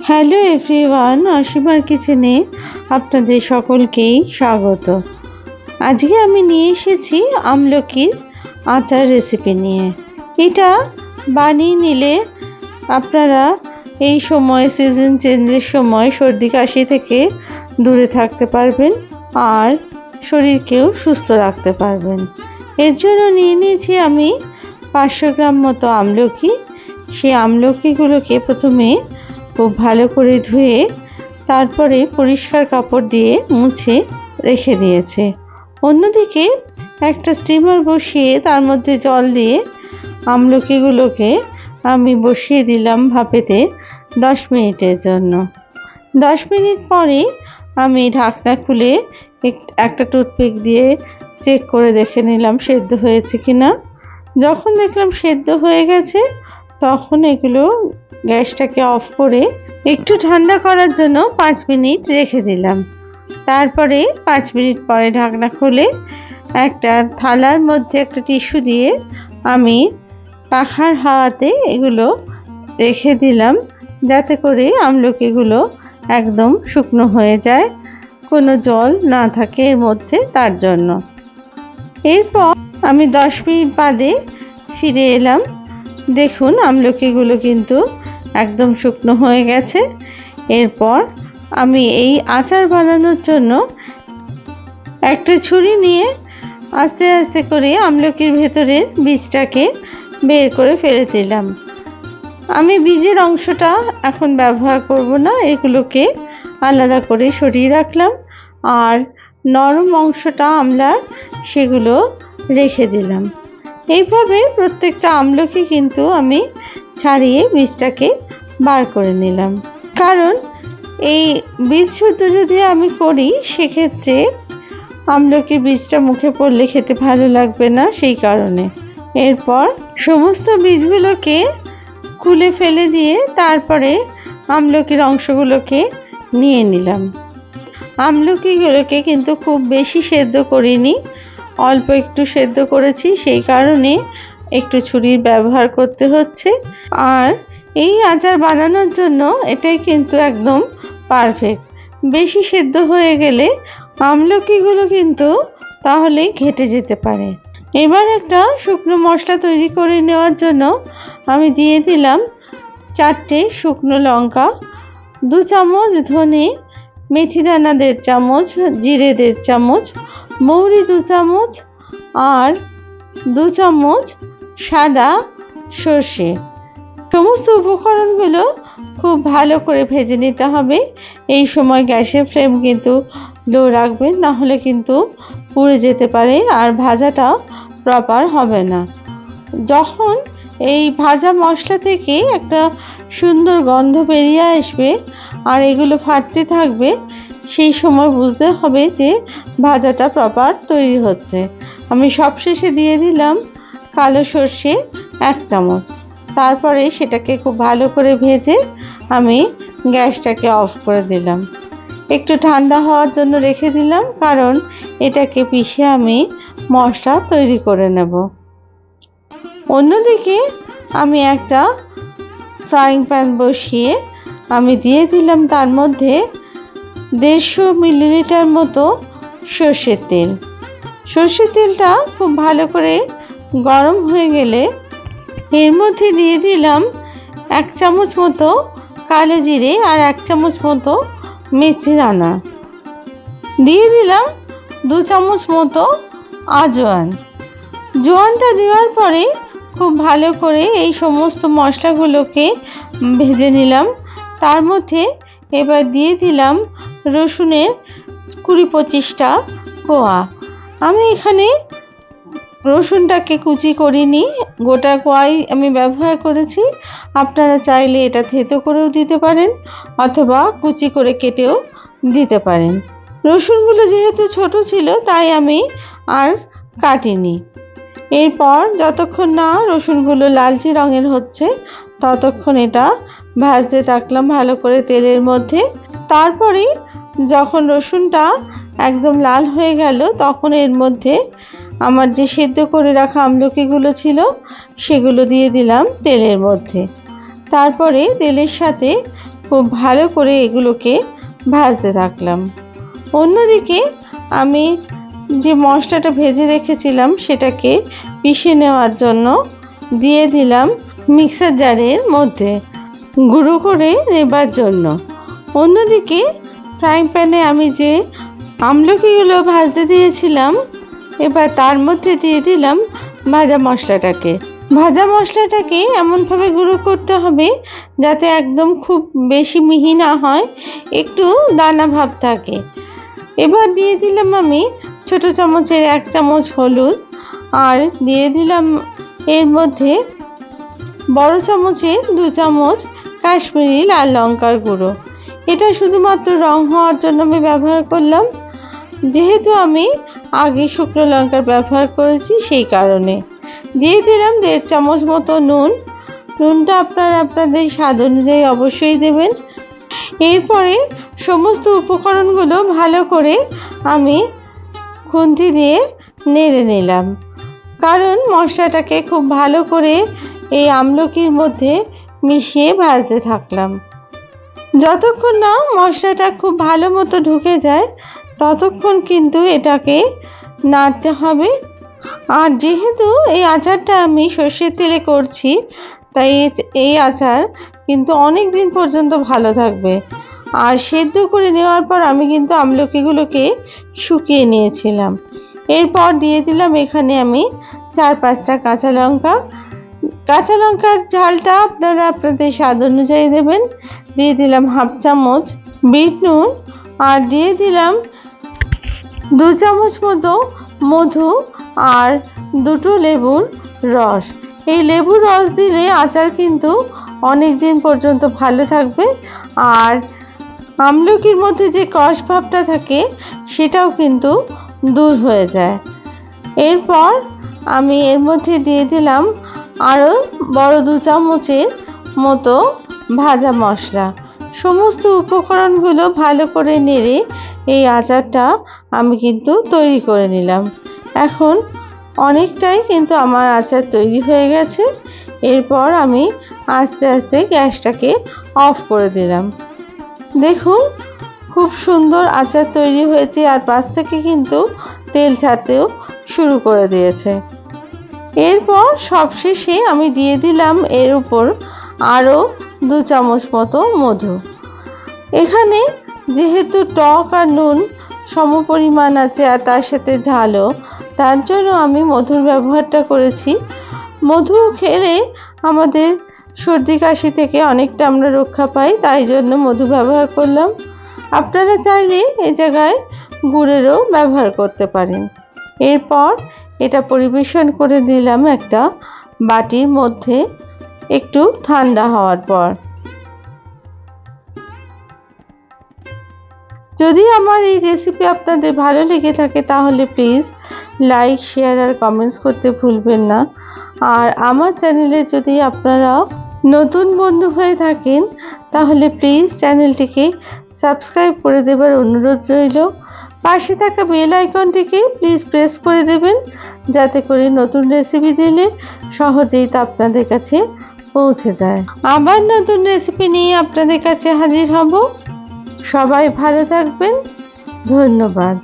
Hello everyone, অসীমার কিচেনে আপনাদের সকলকেই স্বাগত। আজকে আমি নিয়ে এসেছি আমলকির আচার রেসিপি নিয়ে। এটা বানিয়ে নিলে আপনারা এই সময় সিজন চেঞ্জের সময় সর্দি কাশি থেকে দূরে থাকতে পারবেন আর শরীরকেও সুস্থ রাখতে পারবেন। এর জন্য নিয়ে নিয়েছি আমি 500 গ্রাম মতো আমলকি। সেই আমলকিগুলোকে প্রথমে খুব ভালো করে ধুয়ে তারপরে পরিষ্কার কাপড় দিয়ে মুছে রেখে দিয়েছে। অন্যদিকে একটা স্টিমার বসিয়ে তার মধ্যে জল দিয়ে আমলকিগুলোকে আমি বসিয়ে দিলাম ভাপেতে 10 মিনিটের জন্য। 10 মিনিট পরে আমি ঢাকনা খুলে একটা টুথপিক দিয়ে চেক করে দেখে নিলাম সেদ্ধ হয়েছে কিনা। যখন দেখলাম সেদ্ধ হয়ে গেছে তখন এগুলো গ্যাসটাকে অফ করে একটু ঠান্ডা করার জন্য 5 মিনিট রেখে দিলাম। তারপরে 5 মিনিট পরে ঢাকনা খুলে একটা থালার মধ্যে একটা টিস্যু দিয়ে আমি পাখার হাওয়াতে এগুলো রেখে দিলাম, যাতে করে আমলকিগুলো একদম শুকনো হয়ে যায়, কোনো জল না থাকে এর মধ্যে, তার জন্য। এরপর আমি 10 মিনিট বাদে ফিরে এলাম। দেখুন আমলকিগুলো কিন্তু একদম শুকনো হয়ে গেছে। এরপর আমি এই আচার বানানোর জন্য একটা ছুরি নিয়ে আস্তে আস্তে করে আমলকির ভেতরের বীজটাকে বের করে ফেলে দিলাম। আমি বীজের অংশটা এখন ব্যবহার করব না, এগুলোকে আলাদা করে সরিয়ে রাখলাম আর নরম অংশটা আমলার সেগুলো রেখে দিলাম। এইভাবে প্রত্যেকটা আমলকি কিন্তু আমি ছাড়িয়ে বীজটাকে বার করে নিলাম, কারণ এই বীজ শুদ্ধ যদি আমি করি সেক্ষেত্রে আমলকির বীজটা মুখে পড়লে খেতে ভালো লাগবে না, সেই কারণে। এরপর সমস্ত বীজগুলোকে খুলে ফেলে দিয়ে তারপরে আমলকির অংশগুলোকে নিয়ে নিলাম। আমলকিগুলোকে কিন্তু খুব বেশি সেদ্ধ করিনি, অল্প একটু সেদ্ধ করেছি, সেই কারণে একটু ছুরির ব্যবহার করতে হচ্ছে। আর এই আচার বানানোর জন্য এটাই কিন্তু একদম পারফেক্ট। বেশি সেদ্ধ হয়ে গেলে আমলকিগুলো কিন্তু তাহলে ঘেটে যেতে পারে। এবার একটা শুকনো মশলা তৈরি করে নেওয়ার জন্য আমি দিয়ে দিলাম 4টে শুকনো লঙ্কা, 2 চামচ ধনে, মেথি দানা 1.5 চামচ, জিরে 1.5 চামচ, মৌরি 2 চামচ আর 2 চামচ সাদা সর্ষে। সমস্ত উপকরণগুলো খুব ভালো করে ভেজে নিতে হবে। এই সময় গ্যাসের ফ্লেম কিন্তু লো রাখবেন, না হলে কিন্তু পুড়ে যেতে পারে আর ভাজাটা প্রপার হবে না। যখন এই ভাজা মশলা থেকে একটা সুন্দর গন্ধ বেরিয়ে আসবে আর এগুলো ফাটতে থাকবে, সেই সময় বুঝতে হবে যে ভাজাটা প্রপার তৈরি হচ্ছে। আমি সবশেষে দিয়ে দিলাম কালো সর্ষে 1 চামচ। তারপরে সেটাকে খুব ভালো করে ভেজে আমি গ্যাসটাকে অফ করে দিলাম। একটু ঠান্ডা হওয়ার জন্য রেখে দিলাম, কারণ এটাকে পিষে আমি মশলা তৈরি করে নেব। অন্যদিকে আমি একটা ফ্রাইং প্যান বসিয়ে আমি দিয়ে দিলাম তার মধ্যে 150 মিলিলিটার মতো সর্ষের তেল। সর্ষের তেলটা খুব ভালো করে গরম হয়ে গেলে এর মধ্যে দিয়ে দিলাম 1 চামচ মতো কালো জিরে আর 1 চামচ মতো মেথি দানা। দিয়ে দিলাম 2 চামচ মতো আজওয়ান। জোয়ানটা দেওয়ার পরে খুব ভালো করে এই সমস্ত মশলাগুলোকে ভেজে নিলাম। তার মধ্যে এবার দিয়ে দিলাম রসুনের 20-25টা কোয়া। আমি এখানে রসুনটাকে কুচি করিনি, গোটা কোয়াই আমি ব্যবহার করেছি। আপনারা চাইলে এটা থেতো করেও দিতে পারেন অথবা কুচি করে কেটেও দিতে পারেন। রসুনগুলো যেহেতু ছোট ছিল তাই আমি আর কাটিনি। এরপর যতক্ষণ না রসুনগুলো লালচে রঙের হচ্ছে ততক্ষণ এটা ভাজতে থাকলাম ভালো করে তেলের মধ্যে। তারপরে যখন রসুনটা একদম লাল হয়ে গেল তখন এর মধ্যে আমার যে সেদ্ধ করে রাখা আমলকিগুলো ছিল সেগুলো দিয়ে দিলাম তেলের মধ্যে। তারপরে তেলের সাথে খুব ভালো করে এগুলোকে ভাজতে থাকলাম। অন্যদিকে আমি যে মশলাটা ভেজে রেখেছিলাম সেটাকে পিষে নেওয়ার জন্য দিয়ে দিলাম মিক্সার জারের মধ্যে গুঁড়ো করে নেবার জন্য। অন্যদিকে ফ্রাইং প্যানে আমি যে আমলকিগুলো ভাজতে দিয়েছিলাম এবার তার মধ্যে দিয়ে দিলাম ভাজা মশলাটাকে। ভাজা মশলাটাকে এমনভাবে গুঁড়ো করতে হবে যাতে একদম খুব বেশি মিহি না হয়, একটু দানা ভাব থাকে। এবার দিয়ে দিলাম আমি ছোট চামচের 1 চামচ হলুদ, আর দিয়ে দিলাম এর মধ্যে বড় চামচের 2 চামচ কাশ্মীরি লাল লঙ্কার গুঁড়ো। এটা শুধুমাত্র রং হওয়ার জন্য আমি ব্যবহার করলাম, যেহেতু আমি আগে শুকনো লঙ্কার ব্যবহার করেছি সেই কারণে। দিয়ে দিলাম 1.5 চামচ মতো নুন। নুনটা আপনারা আপনাদের স্বাদ অনুযায়ী অবশ্যই দেবেন। এরপরে সমস্ত উপকরণগুলো ভালো করে আমি খুন্তি দিয়ে নেড়ে নিলাম, কারণ মশলাটাকে খুব ভালো করে এই আমলকির মধ্যে মিশিয়ে ভাজতে থাকলাম। যতক্ষণ না মশলাটা খুব ভালো মতো ঢুকে যায় ততক্ষণ কিন্তু এটাকে নাড়তে হবে। আর যেহেতু এই আচারটা আমি সর্ষের তেলে করছি, তাই এই আচার কিন্তু অনেক দিন পর্যন্ত ভালো থাকবে। আর সেদ্ধ করে নেওয়ার পর আমি কিন্তু আমলকিগুলোকে শুকিয়ে নিয়েছিলাম। এরপর দিয়ে দিলাম এখানে আমি 4-5টা কাঁচা লঙ্কা। কাঁচা লঙ্কার ঝালটা আপনারা আপনাদের স্বাদ অনুযায়ী দেবেন। দিয়ে দিলাম 1/2 চামচ বিট নুন, আর দিয়ে দিলাম 2 চামচ মতো মধু আর 2টো লেবুর রস। এই লেবুর রস দিলে আচার কিন্তু অনেক দিন পর্যন্ত ভালো থাকবে, আর আমলকির মধ্যে যে কষ ভাবটা থাকে সেটাও কিন্তু দূর হয়ে যায়। এরপর আমি এর মধ্যে দিয়ে দিলাম আরও বড় 2 চামচের মতো ভাজা মশলা। সমস্ত উপকরণগুলো ভালো করে নেড়ে এই আচারটা আমি কিন্তু তৈরি করে নিলাম। এখন অনেকটাই কিন্তু আমার আচার তৈরি হয়ে গেছে। এরপর আমি আস্তে আস্তে গ্যাসটাকে অফ করে দিলাম। দেখুন খুব সুন্দর আচার তৈরি হয়েছে, আর পাশ থেকে কিন্তু তেল ছাড়তেও শুরু করে দিয়েছে। এরপর সবশেষে আমি দিয়ে দিলাম এর উপর আরও 2 চামচ মতো মধু। এখানে যেহেতু টক আর নুন সমপরিমাণ আছে আর তার সাথে ঝালও, তার জন্য আমি মধুর ব্যবহারটা করেছি। মধু খেলে আমাদের সর্দি কাশি থেকে অনেকটা আমরা রক্ষা পাই, তাই জন্য মধু ব্যবহার করলাম। আপনারা চাইলে এই জায়গায় গুড়েরও ব্যবহার করতে পারেন। এরপর এটা পরিবেশন করে দিলাম একটা বাটির মধ্যে একটু ঠান্ডা হওয়ার পর। যদি আমার এই রেসিপি আপনাদের ভালো লেগে থাকে তাহলে প্লিজ লাইক, শেয়ার আর কমেন্টস করতে ভুলবেন না। আর আমার চ্যানেলে যদি আপনারা নতুন বন্ধু হয়ে থাকেন তাহলে প্লিজ চ্যানেলটিকে সাবস্ক্রাইব করে দেবার অনুরোধ রইল। পাশে থাকা বেল আইকনটিকে প্লিজ প্রেস করে দেবেন, যাতে করে নতুন রেসিপি দিলে সহজেই তা আপনাদের কাছে পৌঁছে যায়। আবার নতুন রেসিপি নিয়ে আপনাদের কাছে হাজির হব। সবাই ভালো থাকবেন। ধন্যবাদ।